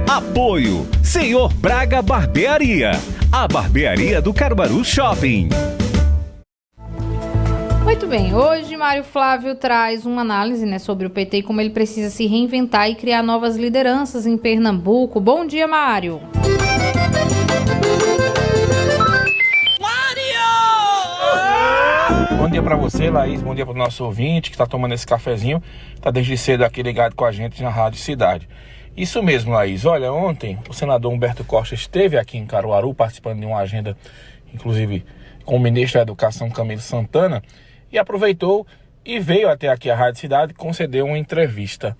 Apoio Senhor Braga Barbearia, a barbearia do Caruaru Shopping. Muito bem, hoje Mário Flávio traz uma análise, sobre o PT e como ele precisa se reinventar e criar novas lideranças em Pernambuco. Bom dia, Mário! Bom dia para você, Laís. Bom dia para o nosso ouvinte que está tomando esse cafezinho. Está desde cedo aqui ligado com a gente na Rádio Cidade. Isso mesmo, Laís. Olha, ontem o senador Humberto Costa esteve aqui em Caruaru participando de uma agenda, inclusive com o ministro da Educação, Camilo Santana, e aproveitou e veio até aqui a Rádio Cidade e concedeu uma entrevista.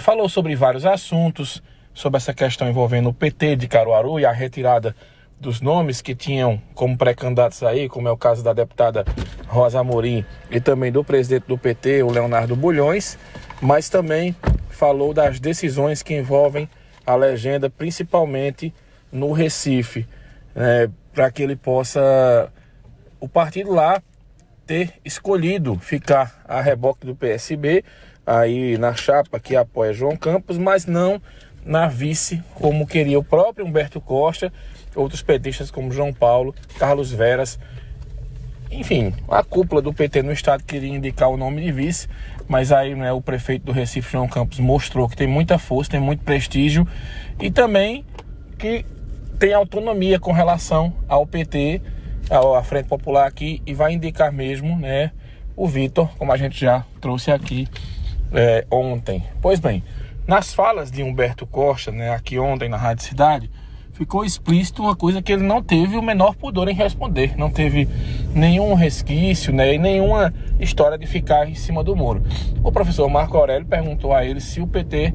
Falou sobre vários assuntos, sobre essa questão envolvendo o PT de Caruaru e a retirada dos nomes que tinham como pré-candidatos aí, como é o caso da deputada Rosa Amorim e também do presidente do PT, o Leonardo Bulhões, mas também falou das decisões que envolvem a legenda, principalmente no Recife, para que ele possa, o partido lá, ter escolhido ficar a reboque do PSB, aí na chapa que apoia João Campos, mas não na vice, como queria o próprio Humberto Costa, outros petistas como João Paulo, Carlos Veras, enfim, a cúpula do PT no estado queria indicar o nome de vice, mas aí o prefeito do Recife, João Campos, mostrou que tem muita força, tem muito prestígio e também que tem autonomia com relação ao PT, à Frente Popular aqui, e vai indicar mesmo o Vitor, como a gente já trouxe aqui ontem. Pois bem, nas falas de Humberto Costa, aqui ontem na Rádio Cidade, ficou explícito uma coisa que ele não teve o menor pudor em responder, não teve nenhum resquício, e nenhuma história de ficar em cima do muro. O professor Marco Aurélio perguntou a ele se o PT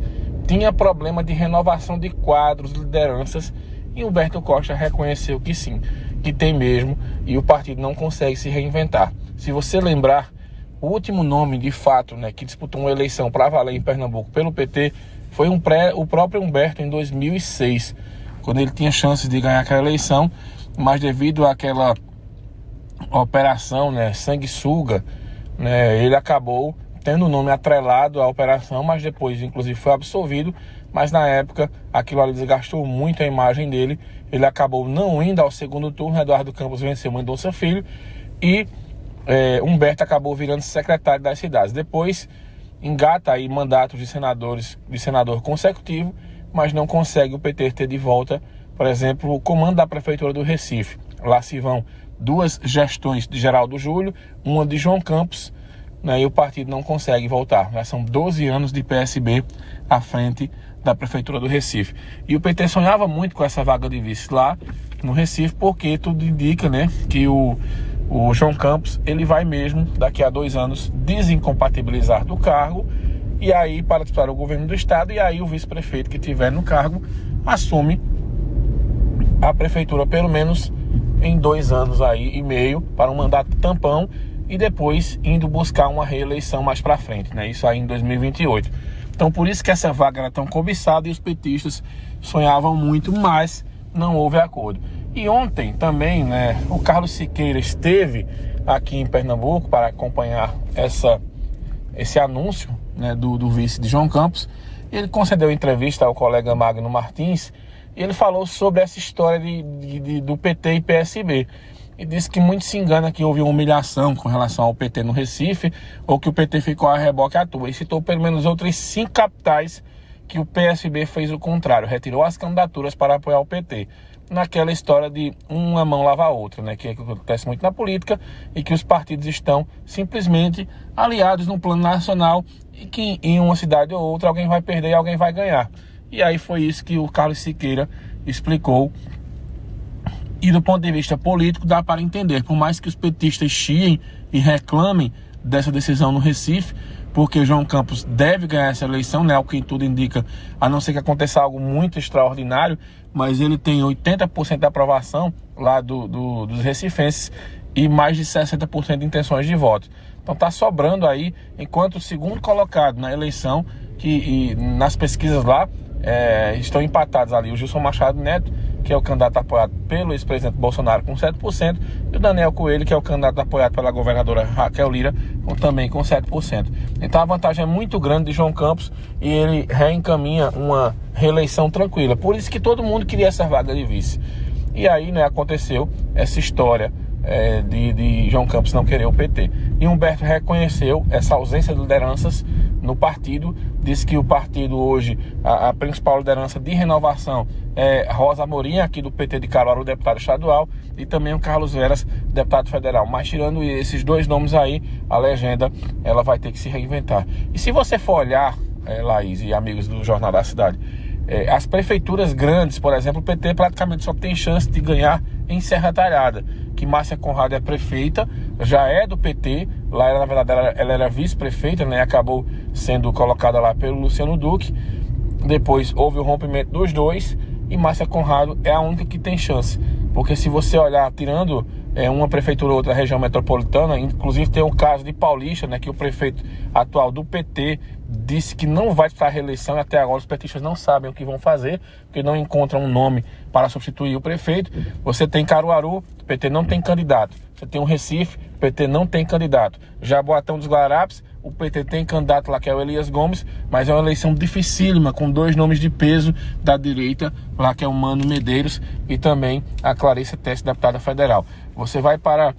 tinha problema de renovação de quadros, lideranças, e Humberto Costa reconheceu que sim, que tem mesmo, e o partido não consegue se reinventar. Se você lembrar, o último nome de fato que disputou uma eleição para valer em Pernambuco pelo PT foi o próprio Humberto em 2006, quando ele tinha chances de ganhar aquela eleição, mas devido àquela operação sanguessuga, ele acabou tendo o nome atrelado à operação, mas depois inclusive foi absolvido, mas na época aquilo ali desgastou muito a imagem dele, ele acabou não indo ao segundo turno, Eduardo Campos venceu Mendonça Filho e Humberto acabou virando secretário das cidades. Depois engata aí mandatos de senador consecutivo, mas não consegue o PT ter de volta, por exemplo, o comando da Prefeitura do Recife. Lá se vão 2 gestões de Geraldo Júlio, uma de João Campos, e o partido não consegue voltar. Já são 12 anos de PSB à frente da Prefeitura do Recife. E o PT sonhava muito com essa vaga de vice lá no Recife, porque tudo indica que o João Campos ele vai mesmo, daqui a 2 anos, desincompatibilizar do cargo, e aí para disputar o governo do estado, e aí o vice-prefeito que tiver no cargo assume a prefeitura pelo menos em 2 anos aí e meio, para um mandato tampão, e depois indo buscar uma reeleição mais para frente, isso aí em 2028. Então por isso que essa vaga era tão cobiçada e os petistas sonhavam muito, mas não houve acordo. E ontem também, o Carlos Siqueira esteve aqui em Pernambuco para acompanhar esse anúncio, do vice de João Campos. Ele concedeu entrevista ao colega Magno Martins e ele falou sobre essa história do PT e PSB. E disse que muito se engana que houve uma humilhação com relação ao PT no Recife, ou que o PT ficou a reboque à toa. E citou pelo menos outras 5 capitais que o PSB fez o contrário, retirou as candidaturas para apoiar o PT. Naquela história de uma mão lava a outra, que acontece muito na política, e que os partidos estão simplesmente aliados no plano nacional e que em uma cidade ou outra alguém vai perder e alguém vai ganhar. E aí foi isso que o Carlos Siqueira explicou. E do ponto de vista político dá para entender, por mais que os petistas chiem e reclamem dessa decisão no Recife, porque João Campos deve ganhar essa eleição, o que tudo indica, a não ser que aconteça algo muito extraordinário, mas ele tem 80% de aprovação lá dos recifenses e mais de 60% de intenções de voto. Então está sobrando aí, enquanto o segundo colocado na eleição, e nas pesquisas lá, estão empatados ali, o Gilson Machado Neto que é o candidato apoiado pelo ex-presidente Bolsonaro, com 7%, e o Daniel Coelho, que é o candidato apoiado pela governadora Raquel Lira, também com 7%. Então a vantagem é muito grande de João Campos e ele reencaminha uma reeleição tranquila. Por isso que todo mundo queria essa vaga de vice. E aí, né, aconteceu essa história de João Campos não querer o PT. E Humberto reconheceu essa ausência de lideranças no partido, disse que o partido hoje, a principal liderança de renovação é Rosa Amorim, aqui do PT de Caruaru, deputado estadual, e também o Carlos Veras, deputado federal. Mas tirando esses dois nomes aí, a legenda ela vai ter que se reinventar. E se você for olhar, Laís e amigos do Jornal da Cidade, as prefeituras grandes, por exemplo, o PT praticamente só tem chance de ganhar em Serra Talhada, que Márcia Conrado é prefeita, já é do PT, lá na verdade ela era vice-prefeita, né? Acabou sendo colocada lá pelo Luciano Duque. Depois houve o rompimento dos dois e Márcia Conrado é a única que tem chance, porque se você olhar, tirando uma prefeitura ou outra região metropolitana, inclusive tem o caso de Paulista, né, que o prefeito atual do PT disse que não vai disputar a reeleição, e até agora os petistas não sabem o que vão fazer, porque não encontram um nome para substituir o prefeito. Você tem Caruaru, o PT não tem candidato. Você tem o Recife, o PT não tem candidato. Jaboatão dos Guararapes, o PT tem candidato lá, que é o Elias Gomes, mas é uma eleição dificílima, com dois nomes de peso da direita, lá que é o Mano Medeiros e também a Clarice Teste, deputada federal. Você vai para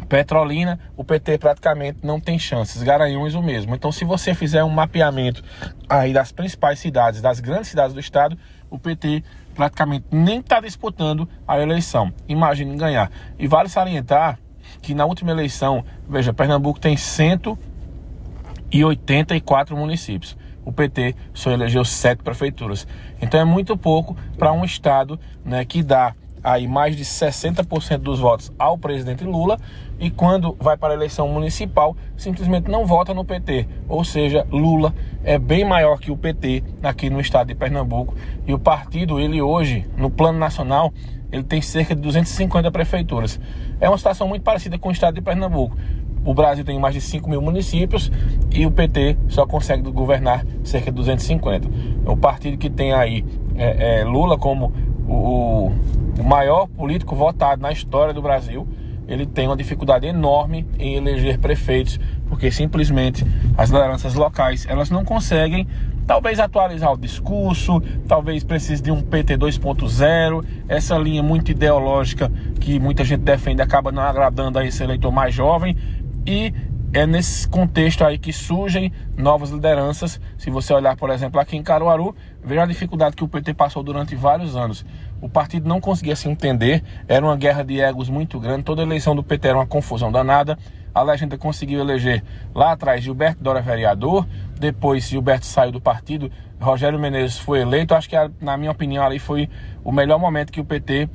Petrolina, o PT praticamente não tem chances, Garanhuns o mesmo. Então, se você fizer um mapeamento aí das principais cidades, das grandes cidades do estado, o PT praticamente nem está disputando a eleição. Imagine ganhar. E vale salientar que na última eleição, veja, Pernambuco tem 184 municípios. O PT só elegeu 7 prefeituras. Então é muito pouco para um estado, né, que dá aí mais de 60% dos votos ao presidente Lula, e quando vai para a eleição municipal, simplesmente não vota no PT. Ou seja, Lula é bem maior que o PT aqui no estado de Pernambuco. E o partido, ele hoje, no plano nacional, ele tem cerca de 250 prefeituras. É uma situação muito parecida com o estado de Pernambuco. O Brasil tem mais de 5 mil municípios e o PT só consegue governar cerca de 250. O partido que tem aí Lula como o maior político votado na história do Brasil, ele tem uma dificuldade enorme em eleger prefeitos, porque simplesmente as lideranças locais, elas não conseguem, talvez, atualizar o discurso, talvez precise de um PT 2.0, essa linha muito ideológica que muita gente defende acaba não agradando a esse eleitor mais jovem, e é nesse contexto aí que surgem novas lideranças. Se você olhar, por exemplo, aqui em Caruaru, veja a dificuldade que o PT passou durante vários anos. O partido não conseguia se entender, era uma guerra de egos muito grande, toda eleição do PT era uma confusão danada. A legenda conseguiu eleger lá atrás Gilberto Dória vereador, depois Gilberto saiu do partido, Rogério Menezes foi eleito. Acho que, na minha opinião, ali foi o melhor momento que o PT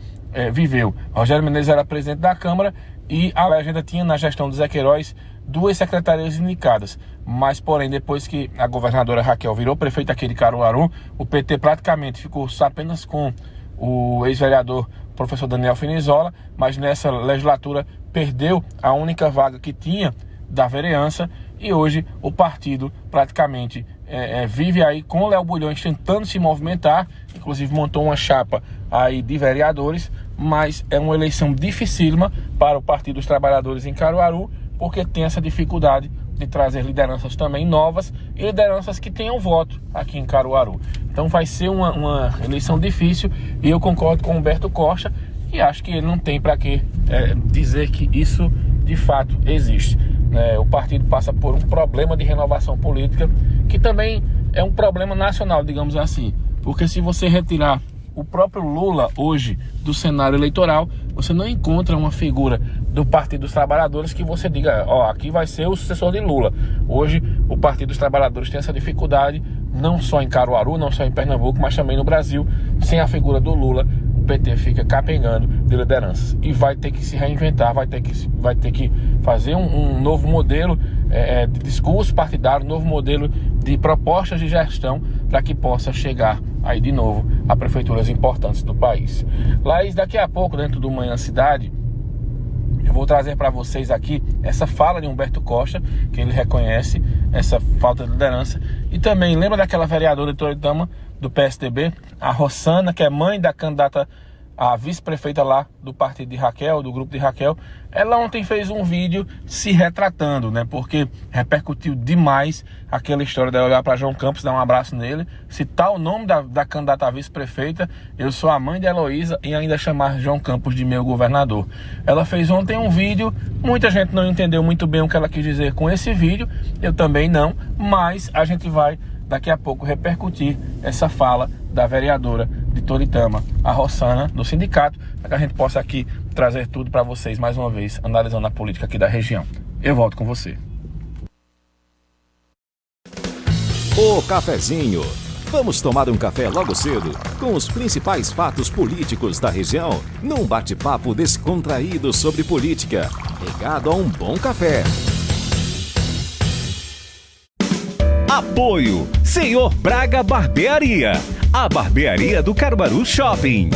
viveu. Rogério Menezes era presidente da Câmara e a legenda tinha, na gestão do Zé Queiroz, 2 secretarias indicadas. Mas, porém, depois que a governadora Raquel virou prefeita aqui de Caruaru, o PT praticamente ficou apenas com o ex-vereador professor Daniel Finizola, mas nessa legislatura perdeu a única vaga que tinha da vereança, e hoje o partido praticamente vive aí com Léo Bulhões tentando se movimentar, inclusive montou uma chapa aí de vereadores, mas é uma eleição dificílima para o Partido dos Trabalhadores em Caruaru, porque tem essa dificuldade de trazer lideranças também novas e lideranças que tenham voto aqui em Caruaru. Então vai ser uma eleição difícil, e eu concordo com o Humberto Costa e acho que ele não tem para que dizer que isso de fato existe. O partido passa por um problema de renovação política, que também é um problema nacional, digamos assim, porque se você retirar o próprio Lula hoje do cenário eleitoral, você não encontra uma figura do Partido dos Trabalhadores que você diga, aqui vai ser o sucessor de Lula. Hoje o Partido dos Trabalhadores tem essa dificuldade, não só em Caruaru, não só em Pernambuco, mas também no Brasil. Sem a figura do Lula, o PT fica capengando de lideranças e vai ter que se reinventar, vai ter que fazer um novo modelo de discurso partidário, um novo modelo de propostas de gestão, para que possa chegar aí de novo a prefeituras importantes do país. Laís, daqui a pouco, dentro do Manhã Cidade, Eu vou trazer para vocês aqui essa fala de Humberto Costa, que ele reconhece essa falta de liderança. E também, lembra daquela vereadora de Toritama, do PSDB, a Rossana, que é mãe da candidata a vice-prefeita lá do partido de Raquel, do grupo de Raquel. Ela ontem fez um vídeo se retratando, né? Porque repercutiu demais aquela história de olhar para João Campos, dar um abraço nele, citar o nome da candidata a vice-prefeita, eu sou a mãe de Heloísa, e ainda chamar João Campos de meu governador. Ela fez ontem um vídeo, muita gente não entendeu muito bem o que ela quis dizer com esse vídeo, eu também não, mas a gente vai daqui a pouco repercutir essa fala da vereadora de Toritama, a Rossana, do sindicato, para que a gente possa aqui trazer tudo para vocês mais uma vez, analisando a política aqui da região. Eu volto com você. O cafezinho. Vamos tomar um café logo cedo, com os principais fatos políticos da região, num bate-papo descontraído sobre política, regado a um bom café. Apoio Senhor Braga Barbearia, a barbearia do Caruaru Shopping.